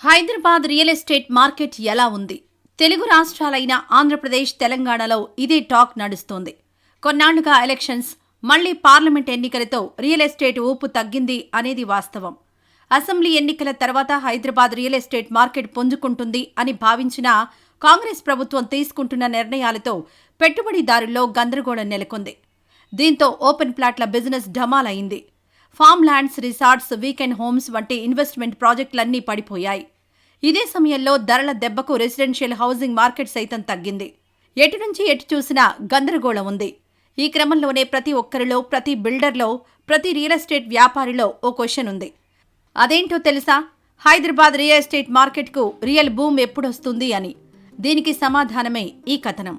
Hyderabad real estate market ఎలా ఉంది? తెలుగు రాష్ట్రాలైన ఆంధ్రప్రదేశ్, తెలంగాణలో ఇదే టాక్ నడుస్తోంది. కొన్నాళ్లుగా ఎలక్షన్స్, మళ్లీ పార్లమెంట్ ఎన్నికలతో రియల్ ఎస్టేట్ ఊపు తగ్గింది అనేది వాస్తవం. అసెంబ్లీ ఎన్నికల తర్వాత హైదరాబాద్ రియల్ ఎస్టేట్ మార్కెట్ పుంజుకుంటుంది అని భావించిన కాంగ్రెస్ ప్రభుత్వం తీసుకుంటున్న నిర్ణయాలతో పెట్టుబడిదారుల్లో గందరగోళం నెలకొంది. దీంతో ఓపెన్ ప్లాట్ల బిజినెస్ ఢమాలైంది. Farm lands, resorts, weekend homes వంటి ఇన్వెస్ట్మెంట్ ప్రాజెక్టులన్నీ పడిపోయాయి. ఇదే సమయంలో ధరల దెబ్బకు రెసిడెన్షియల్ హౌసింగ్ మార్కెట్ సైతం తగ్గింది. ఎటు నుంచి ఎటు చూసినా గందరగోళం ఉంది. ఈ క్రమంలోనే ప్రతి ఒక్కరిలో, ప్రతి బిల్డర్లో, ప్రతి రియల్ ఎస్టేట్ వ్యాపారిలో ఓ క్వశ్చన్ ఉంది. అదేంటో తెలుసా? హైదరాబాద్ రియల్ ఎస్టేట్ మార్కెట్కు రియల్ బూమ్ ఎప్పుడొస్తుంది అని. దీనికి సమాధానమే ఈ కథనం.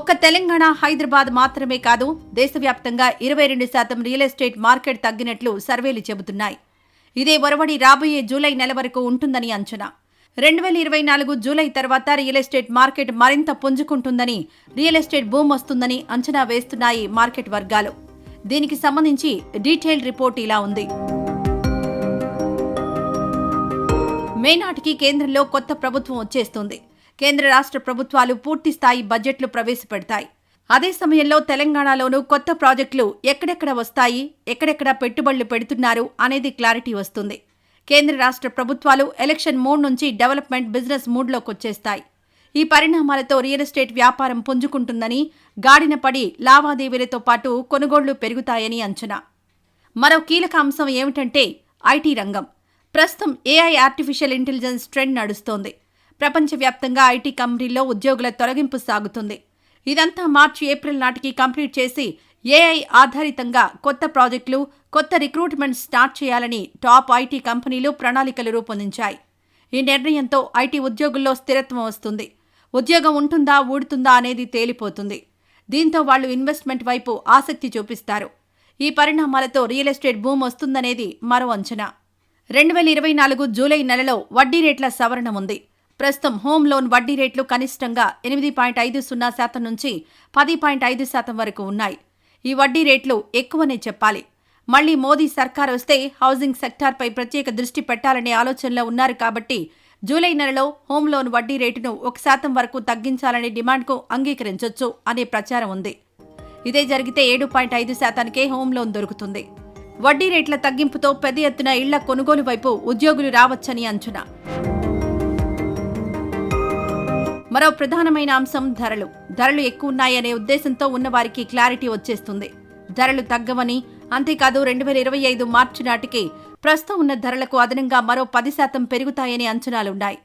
ఒక్క తెలంగాణ, హైదరాబాద్ మాత్రమే కాదు, దేశవ్యాప్తంగా 22% రియల్ ఎస్టేట్ మార్కెట్ తగ్గినట్లు సర్వేలు చెబుతున్నాయి. ఇదే ఒరవడి రాబోయే జూలై నెల వరకు ఉంటుందని అంచనా. 2024 జూలై తర్వాత రియల్ ఎస్టేట్ మార్కెట్ మరింత పుంజుకుంటుందని, రియల్ ఎస్టేట్ బూమ్ వస్తుందని అంచనా వేస్తున్నాయి మార్కెట్ వర్గాలు. దీనికి సంబంధించి డీటెయిల్డ్ రిపోర్ట్ ఇలా ఉంది. మే నాటికి కేంద్రంలో కొత్త ప్రభుత్వం వచ్చేస్తుంది. కేంద్ర రాష్ట్ర ప్రభుత్వాలు పూర్తిస్థాయి బడ్జెట్లు ప్రవేశపెడతాయి. అదే సమయంలో తెలంగాణలోనూ కొత్త ప్రాజెక్టులు ఎక్కడెక్కడ వస్తాయి, ఎక్కడెక్కడ పెట్టుబడులు పెడుతున్నారు అనేది క్లారిటీ వస్తుంది. కేంద్ర రాష్ట్ర ప్రభుత్వాలు ఎలక్షన్ మూడ్ నుంచి డెవలప్మెంట్, బిజినెస్ మూడ్లోకి వచ్చేస్తాయి. ఈ పరిణామాలతో రియల్ ఎస్టేట్ వ్యాపారం పుంజుకుంటుందని, గాడిన పడి లావాదేవీలతో పాటు కొనుగోళ్లు పెరుగుతాయని అంచనా. మరో కీలక అంశం ఏమిటంటే ఐటీ రంగం. ప్రస్తుతం ఏఐ, ఆర్టిఫిషియల్ ఇంటెలిజెన్స్ ట్రెండ్ నడుస్తోంది. ప్రపంచవ్యాప్తంగా ఐటీ కంపెనీల్లో ఉద్యోగుల తొలగింపు సాగుతుంది. ఇదంతా మార్చి, ఏప్రిల్ నాటికి కంప్లీట్ చేసి ఏఐ ఆధారితంగా కొత్త ప్రాజెక్టులు, కొత్త రిక్రూట్మెంట్ స్టార్ట్ చేయాలని టాప్ ఐటీ కంపెనీలు ప్రణాళికలు రూపొందించాయి. ఈ నిర్ణయంతో ఐటీ ఉద్యోగుల్లో స్థిరత్వం వస్తుంది. ఉద్యోగం ఉంటుందా, ఊడుతుందా అనేది తేలిపోతుంది. దీంతో వాళ్లు ఇన్వెస్ట్మెంట్ వైపు ఆసక్తి చూపిస్తారు. ఈ పరిణామాలతో రియల్ ఎస్టేట్ బూమ్ వస్తుందనేది మరో అంచనా. 2024 జూలై నెలలో వడ్డీ రేట్ల సవరణ ఉంది. ప్రస్తుతం హోమ్ లోన్ వడ్డీ రేట్లు కనిష్టంగా 8.50% నుంచి 10.5% వరకు ఉన్నాయి. ఈ వడ్డీ రేట్లు ఎక్కువనే చెప్పాలి. మళ్లీ మోదీ సర్కార్ వస్తే హౌసింగ్ సెక్టార్పై ప్రత్యేక దృష్టి పెట్టాలనే ఆలోచనలో ఉన్నారు కాబట్టి జూలై నెలలో హోమ్ లోన్ వడ్డీ రేటును 1% వరకు తగ్గించాలనే డిమాండ్కు అంగీకరించొచ్చు అనే ప్రచారం ఉంది. ఇదే జరిగితే 7.5%కే హోమ్ లోన్ దొరుకుతుంది. వడ్డీ రేట్ల తగ్గింపుతో పెద్ద ఎత్తున ఇళ్ల కొనుగోలు వైపు ఉద్యోగులు రావచ్చని అంచనా. మరో ప్రధానమైన అంశం ధరలు. ధరలు ఎక్కువున్నాయనే ఉద్దేశంతో ఉన్నవారికి క్లారిటీ వచ్చేస్తుంది. ధరలు తగ్గవని, అంతేకాదు 2025 మార్చి నాటికి ప్రస్తుతం ఉన్న ధరలకు అదనంగా మరో 10% పెరుగుతాయని అంచనాలున్నాయి.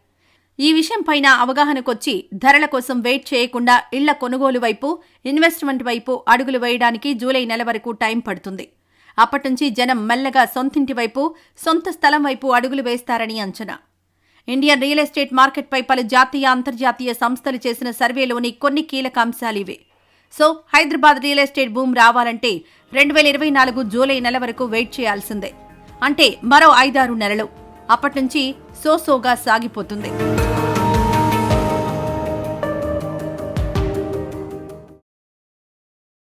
ఈ విషయంపైన అవగాహనకొచ్చి ధరల కోసం వెయిట్ చేయకుండా ఇళ్ల కొనుగోలు వైపు, ఇన్వెస్ట్మెంట్ వైపు అడుగులు వేయడానికి జూలై నెల వరకు టైం పడుతుంది. అప్పటినుంచి జనం మెల్లగా సొంతింటి వైపు, సొంత స్థలం వైపు అడుగులు వేస్తారని అంచనా. ఇండియన్ రియల్ ఎస్టేట్ మార్కెట్పై పలు జాతీయ, అంతర్జాతీయ సంస్థలు చేసిన సర్వేలోని కొన్ని కీలక అంశాలివే. So Hyderabad real estate boom రావాలంటే 2024 జూలై నెల వరకు వెయిట్ చేయాల్సిందే. అంటే మరో 5-6 నెలలు. అప్పటినుంచి సోసోగా సాగిపోతుంది.